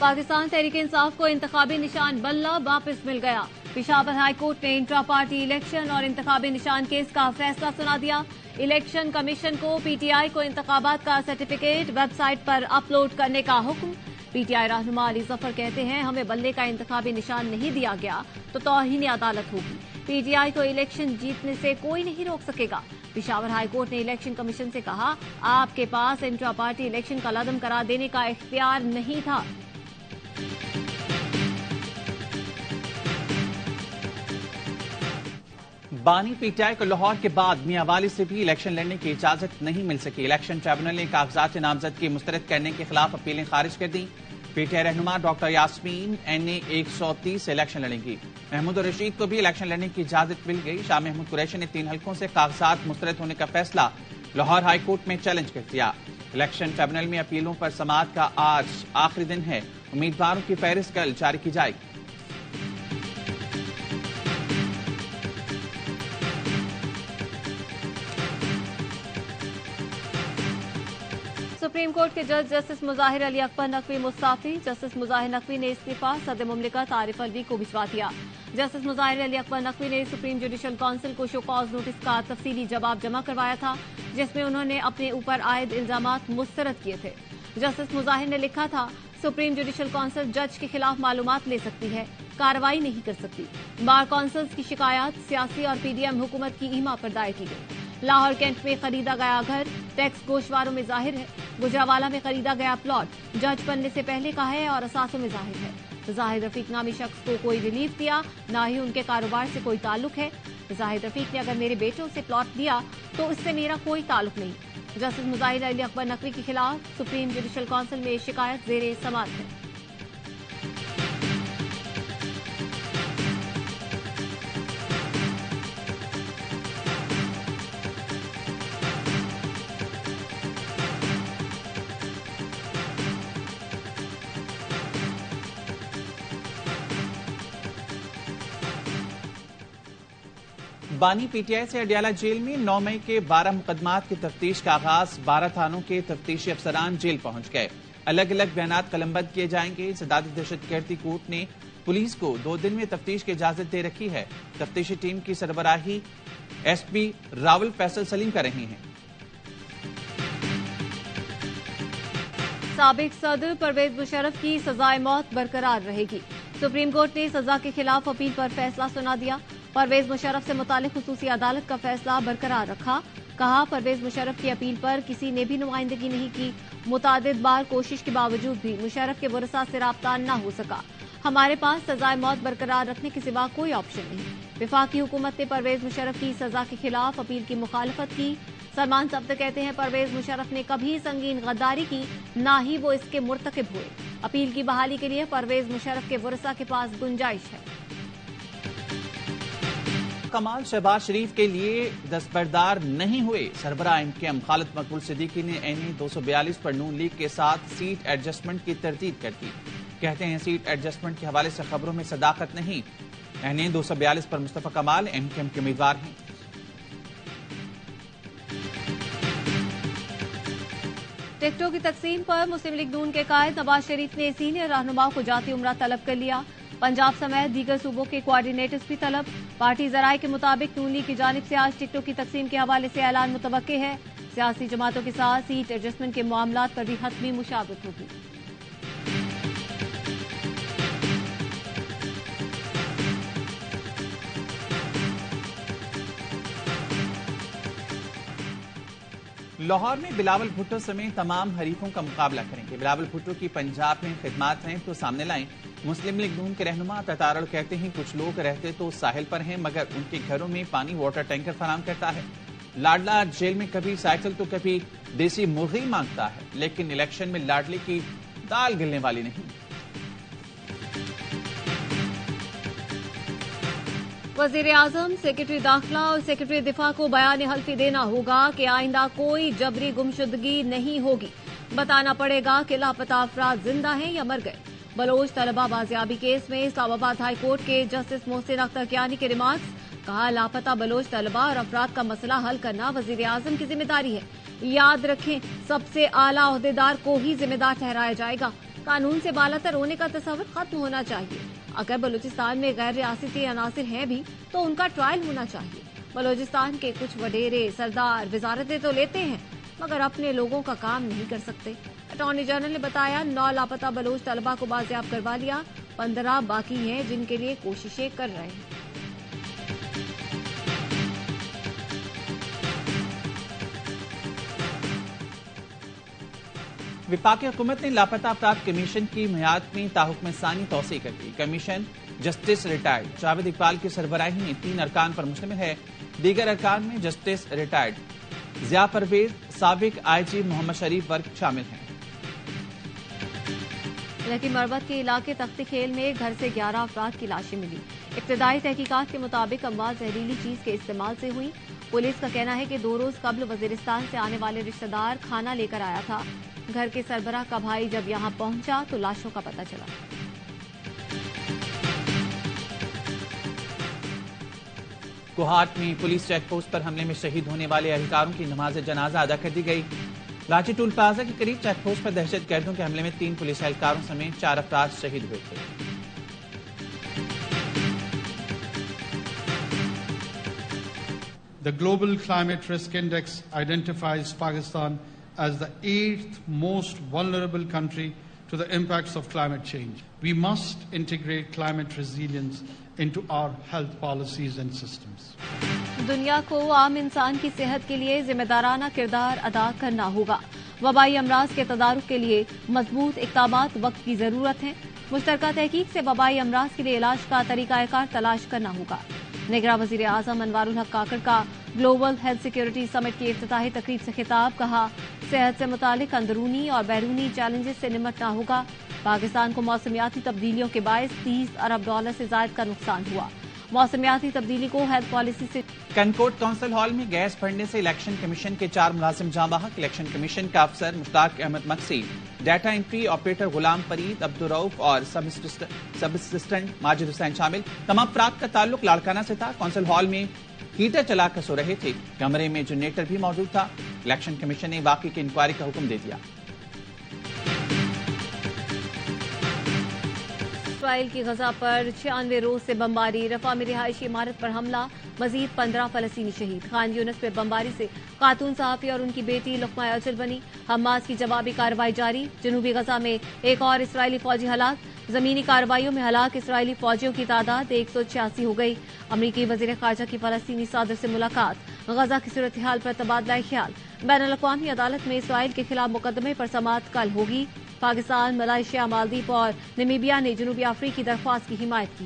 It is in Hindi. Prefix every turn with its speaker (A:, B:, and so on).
A: पाकिस्तान तहरीक इंसाफ को इंतखाबी निशान बल्ला वापस मिल गया। पेशावर हाई कोर्ट ने इंट्रा पार्टी इलेक्शन और इंतखाबी निशान केस का फैसला सुना दिया। इलेक्शन कमीशन को पीटीआई को इंतखाबात का सर्टिफिकेट वेबसाइट पर अपलोड करने का हुक्म। पीटीआई रहनुमा अली जफर कहते हैं, हमें बल्ले का इंतखाबी निशान नहीं दिया गया तो तौहीन अदालत होगी। पीटीआई को इलेक्शन जीतने से कोई नहीं रोक सकेगा। पेशावर हाई कोर्ट ने इलेक्शन कमीशन से कहा, आपके पास इंट्रा पार्टी इलेक्शन का लदम करार देने का इख्तियार नहीं था।
B: बानी पीटीआई को लाहौर के बाद मियांवाली से भी इलेक्शन लड़ने की इजाजत नहीं मिल सकी। इलेक्शन ट्रिब्यूनल ने कागजात नामजदगी मुस्तरद करने के खिलाफ अपीलें खारिज कर दी। पीटीआई रहनुमा डॉक्टर यास्मीन NA 130 से इलेक्शन लड़ेंगी। महमूद और रशीद को भी इलेक्शन लड़ने की इजाजत मिल गई। शाह महमूद कुरैशी ने 3 हल्कों से कागजात मुस्तरद होने का फैसला लाहौर हाई कोर्ट में चैलेंज कर दिया। इलेक्शन ट्रिब्यूनल में अपीलों पर समाअत का आज आखिरी दिन है। उम्मीदवारों की फहरिस्त कल जारी की जाएगी।
A: सुप्रीम कोर्ट के जज जस्टिस मुजाहिर अली अकबर नकवी मुस्ताफी। जस्टिस मुजाहिर नकवी ने इस्तीफा सदर मुमलिकत आरिफ अलवी को भिजवा दिया। जस्टिस मुजाहिर अली अकबर नकवी ने सुप्रीम जुडिशल काउंसिल को शो कॉज नोटिस का तफसीली जवाब जमा करवाया था, जिसमें उन्होंने अपने ऊपर आयद इल्जामात मुस्तरद किए थे। जस्टिस मुजाहिर ने लिखा था, सुप्रीम जुडिशल काउंसिल जज के खिलाफ मालूमात ले सकती है, कार्रवाई नहीं कर सकती। बार काउंसिल्स की शिकायत सियासी और पीडीएम हुकूमत की ईमा पर दायर की गई। लाहौर कैंट में खरीदा गया घर टैक्स गोशवारों में जाहिर है। गुजरावाला में खरीदा गया प्लॉट जज बनने से पहले का है और असासों में जाहिर है। जाहिद रफीक नामी शख्स को कोई रिलीफ दिया, न ही उनके कारोबार से कोई ताल्लुक है। जाहिद रफीक ने अगर मेरे बेटों से प्लॉट दिया तो इससे मेरा कोई ताल्लुक नहीं। जस्टिस मुजाहिर अली अकबर नकवी के खिलाफ सुप्रीम जुडिशल काउंसिल में शिकायत जेरे समाअत है।
B: बानी पीटीआई से अडियाला जेल में 9 मई के 12 मुकदमात की तफ्तीश का आगाज। 12 थानों के तफ्तीशी अफसरान जेल पहुंच गए। अलग अलग बयानात कलमबंद किए जाएंगे। सदारती दहशतगर्दी कोर्ट ने पुलिस को 2 दिन में तफ्तीश की इजाजत दे रखी है। तफ्तीशी टीम की सरबराही SP रावल फैसल सलीम कर रहे हैं।
A: साबिक सदर परवेज मुशर्रफ की सजाए मौत बरकरार रहेगी। सुप्रीम कोर्ट ने सजा के खिलाफ अपील पर फैसला सुना दिया। परवेज मुशर्रफ से मुतालिक खुसूसी अदालत का फैसला बरकरार रखा। कहा, परवेज मुशर्रफ की अपील पर किसी ने भी नुमाइंदगी नहीं की। मुतादिद बार कोशिश के बावजूद भी मुशर्रफ के वरसा से राब्ता न हो सका। हमारे पास सजाए मौत बरकरार रखने के सिवा कोई ऑप्शन नहीं। विफाकी हुकूमत ने परवेज मुशर्रफ की सजा के खिलाफ अपील की मुखालफत की। सलमान सब्त कहते हैं, परवेज मुशर्रफ ने कभी संगीन गद्दारी की, ना ही वो इसके मुर्तकिब हुए। अपील की बहाली के लिए परवेज मुशर्रफ के वरसा के पास गुंजाइश है।
B: कमाल शहबाज शरीफ के लिए दस्तबरदार नहीं हुए। सरबराह MKM खालिद मकबूल सिद्दीकी ने NA 242 पर नून लीग के साथ सीट एडजस्टमेंट की तरदीद कर दी। कहते हैं, सीट एडजस्टमेंट के हवाले से खबरों में सदाकत नहीं। NA 242 पर मुस्तफा कमाल MKM के उम्मीदवार हैं।
A: टिकटों की तकसीम पर मुस्लिम लीग नून के कायद नवाज शरीफ ने सीनियर रहनुमाओं को जाती उम्रा तलब कर लिया। पंजाब समेत दीगर सूबों के कोऑर्डिनेटर्स भी तलब। पार्टी जराये के मुताबिक नून लीग की जानिब से आज टिकटों की तकसीम के हवाले से ऐलान मुतवक्के है। सियासी जमातों के साथ सीट एडजस्टमेंट के मामलात पर भी हतमी मुशावरत होगी।
B: लाहौर में बिलावल भुट्टो समेत तमाम हरीफों का मुकाबला करेंगे। बिलावल भुट्टो की पंजाब में खिदमात हैं तो सामने लाएं। मुस्लिम लीग नून के रहनुमा ततारड़ कहते हैं, कुछ लोग रहते तो साहिल पर हैं मगर उनके घरों में पानी वाटर टैंकर फराम करता है। लाडला जेल में कभी साइकिल तो कभी देसी मुर्गी मांगता है, लेकिन इलेक्शन में लाडले की दाल गिलने वाली नहीं।
A: वजीर आजम, सेक्रेटरी दाखिला और सेक्रेटरी दिफा को बयान हल्फी देना होगा कि आइंदा कोई जबरी गुमशुदगी नहीं होगी। बताना पड़ेगा कि लापता अफराद जिंदा हैं या मर गए। बलोच तलबा बाजियाबी केस में इस्लामाबाद हाई कोर्ट के जस्टिस मोहसिन अख्तर कियानी के रिमार्क्स। कहा, लापता बलोच तलबा और अफराद का मसला हल करना वजीर आजम की जिम्मेदारी है। याद रखें, सबसे आला ओहदेदार को ही जिम्मेदार ठहराया जाएगा। कानून से बालातर होने का तस्वर खत्म होना चाहिए। अगर बलूचिस्तान में गैर रियासती अनासिर हैं भी तो उनका ट्रायल होना चाहिए। बलूचिस्तान के कुछ वडेरे सरदार वजारतें तो लेते हैं मगर अपने लोगों का काम नहीं कर सकते। अटॉर्नी जनरल ने बताया 9 लापता बलोच तलबा को बाजियाब करवा लिया, 15 बाकी हैं जिनके लिए कोशिशें कर रहे हैं।
B: विफाकी हुकूमत ने लापता अफराद कमीशन की मियाद में ताहुक्म सानी तौसी कर दी। Commission justice retired Javed Iqbal की सरबराही में 3 अरकान पर मुश्तमिल है। दीगर अरकान में जस्टिस रिटायर्ड जिया परवेज, साबिक IG मोहम्मद शरीफ वर्ग शामिल हैं।
A: लकी मरबत के इलाके तख्ती खेल में घर से 11 अफराद की लाशें मिली। इब्तदाई तहकीकात के मुताबिक अमवात जहरीली चीज के इस्तेमाल से हुई। पुलिस का कहना है कि 2 रोज कबल वजीरिस्तान से आने वाले रिश्तेदार खाना लेकर आया था। घर के सरबराह का भाई जब यहां पहुंचा तो लाशों का पता चला।
B: कोहाट में पुलिस चेक पोस्ट पर हमले में शहीद होने वाले एहलकारों की नमाज जनाजा अदा कर दी गई। लाची टूल प्लाजा के करीब चेक पोस्ट पर दहशतगर्दों के हमले में 3 पुलिस एहलकारों समेत 4 अफराद शहीद हुए थे।
C: The Global Climate Risk Index identifies Pakistan as the 8th most vulnerable country to the impacts of climate change. We must integrate climate resilience into our health policies and systems.
A: दुनिया को आम इंसान की सेहत के लिए जिम्मेदाराना किरदार अदा करना होगा। वबाई अमराज के तदारुक के लिए मजबूत इक़दामात वक्त की जरूरत है। मुश्तरका तहकीक से वबाई अमराज के लिए इलाज का तरीकाकार तलाश करना होगा। निगरान वज़ीर आज़म अनवारुल हक काकड़ का ग्लोबल हेल्थ सिक्योरिटी समिट की इफ्तिताही तकरीब से खिताब। कहा, सेहत से मुतालिक अंदरूनी और बैरूनी चैलेंजेस से निपटना होगा। पाकिस्तान को मौसमियाती तब्दीलियों के बायस $30 अरब से जायद का नुकसान हुआ। मौसमियाती तब्दीली को हेल्थ पॉलिसी से
B: कनकोट काउंसिल हॉल में गैस फटने से इलेक्शन कमीशन के 4 मुलाजिम जाँ बहक। इलेक्शन कमीशन का अफसर Mushtaq Ahmed Maqsi, data entry operator Ghulam Farid, Abdur Rauf और सब असिस्टेंट माजिद हुसैन शामिल। तमाम अफराद का ताल्लुक लाड़काना से था। काउंसिल हॉल में हीटर चलाकर सो रहे थे। कमरे में जनरेटर भी मौजूद था। इलेक्शन कमीशन ने वाकई की इंक्वायरी का हुक्म दे दिया।
A: इसराइल की गजा पर 96 रोज से बमबारी। रफा में रिहायशी इमारत पर हमला, मजीद 15 फलस्तीनी शहीद। खान यूनिस पे बमबारी से खातून सहाफी और उनकी बेटी लुक्मा अजल बनी। हमास की जवाबी कार्रवाई जारी। जनूबी गजा में एक और इसराइली फौजी हलाक। जमीनी कार्रवाइयों में हलाक इसराइली फौजियों की तादाद 186 हो गई। अमरीकी वजीर खारजा की फलस्तीनी सदर से मुलाकात। गजा की सूरत हाल पर तबादला ख्याल। बैनुल अक़वामी अदालत में इसराइल के खिलाफ मुकदमे पर समाअत कल होगी। पाकिस्तान, मलेशिया, मालदीव और नमीबिया ने जनूबी अफ्रीका की दरख्वास्त की हिमायत की।